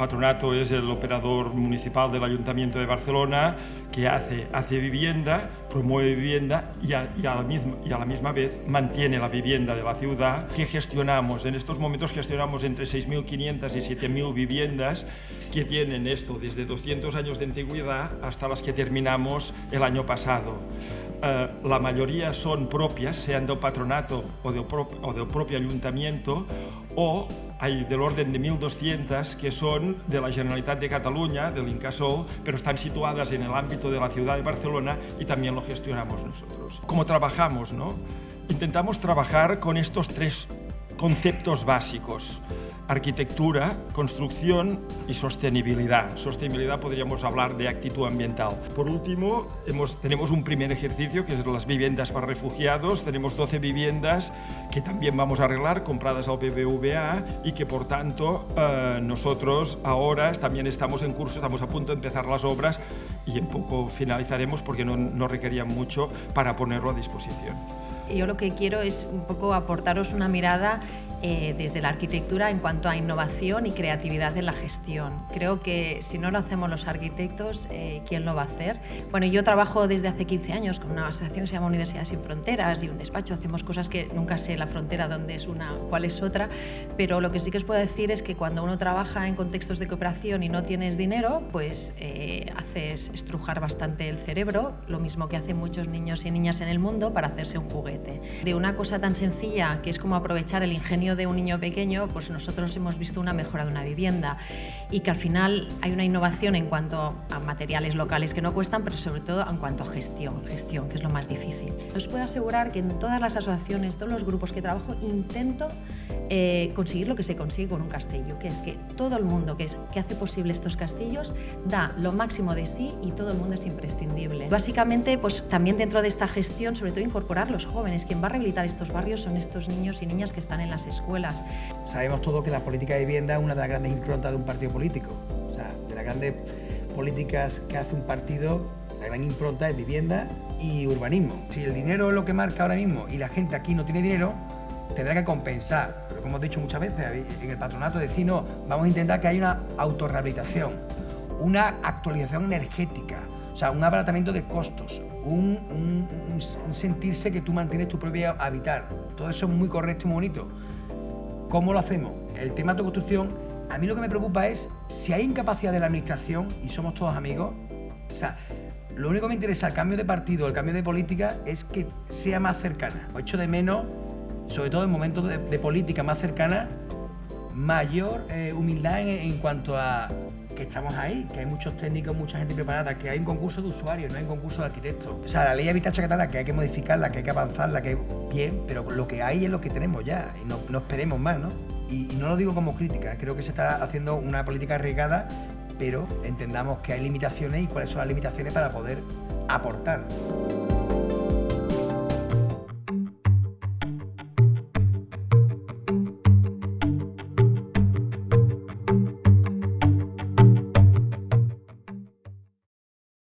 Patronato es el operador municipal del Ayuntamiento de Barcelona que hace vivienda, promueve vivienda y a la misma vez mantiene la vivienda de la ciudad que gestionamos. En estos momentos gestionamos entre 6.500 y 7.000 viviendas que tienen esto desde 200 años de antigüedad hasta las que terminamos el año pasado. La mayoría son propias, sean del patronato o del propio ayuntamiento, o hay del orden de 1.200 que son de la Generalitat de Cataluña, del Incasòl, pero están situadas en el ámbito de la ciudad de Barcelona y también lo gestionamos nosotros. ¿Cómo trabajamos, no? Intentamos trabajar con estos tres conceptos básicos: arquitectura, construcción y sostenibilidad. Sostenibilidad podríamos hablar de actitud ambiental. Por último, tenemos un primer ejercicio que es las viviendas para refugiados. Tenemos 12 viviendas que también vamos a arreglar, compradas al BBVA, y que por tanto nosotros ahora también estamos en curso, estamos a punto de empezar las obras y en poco finalizaremos porque no requerían mucho para ponerlo a disposición. Yo lo que quiero es un poco aportaros una mirada desde la arquitectura en cuanto a innovación y creatividad en la gestión. Creo que si no lo hacemos los arquitectos, ¿quién lo va a hacer? Bueno, yo trabajo desde hace 15 años con una asociación que se llama Universidades Sin Fronteras y un despacho. Hacemos cosas que nunca sé la frontera dónde es una, cuál es otra, pero lo que sí que os puedo decir es que cuando uno trabaja en contextos de cooperación y no tienes dinero, pues haces estrujar bastante el cerebro, lo mismo que hacen muchos niños y niñas en el mundo para hacerse un juguete. De una cosa tan sencilla que es como aprovechar el ingenio de un niño pequeño, pues nosotros hemos visto una mejora de una vivienda y que al final hay una innovación en cuanto a materiales locales que no cuestan, pero sobre todo en cuanto a gestión, que es lo más difícil. Os puedo asegurar que en todas las asociaciones, todos los grupos que trabajo, intento conseguir lo que se consigue con un castillo, que es que todo el mundo que hace posible estos castillos da lo máximo de sí y todo el mundo es imprescindible. Básicamente, pues también dentro de esta gestión, sobre todo incorporar los jóvenes. Quien va a rehabilitar estos barrios son estos niños y niñas que están en las escuelas. Sabemos todos que la política de vivienda es una de las grandes improntas de un partido político. O sea, de las grandes políticas que hace un partido, la gran impronta es vivienda y urbanismo. Si el dinero es lo que marca ahora mismo y la gente aquí no tiene dinero, tendrá que compensar. Pero como hemos dicho muchas veces, en el patronato decir, no, vamos a intentar que haya una autorrehabilitación, una actualización energética, o sea, un abaratamiento de costos, un sentirse que tú mantienes tu propio habitar. Todo eso es muy correcto y muy bonito. ¿Cómo lo hacemos? El tema de autoconstrucción, a mí lo que me preocupa es si hay incapacidad de la administración, y somos todos amigos, o sea, lo único que me interesa, el cambio de partido, el cambio de política, es que sea más cercana. Echo de menos, sobre todo en momentos de política más cercana, mayor humildad en cuanto a que estamos ahí, que hay muchos técnicos, mucha gente preparada, que hay un concurso de usuarios, no hay un concurso de arquitectos. O sea, la ley de habitación catalana, que hay que modificarla, que hay que avanzarla, que bien, pero lo que hay es lo que tenemos ya, y no esperemos más, ¿no? Y no lo digo como crítica, creo que se está haciendo una política arriesgada, pero entendamos que hay limitaciones y cuáles son las limitaciones para poder aportar.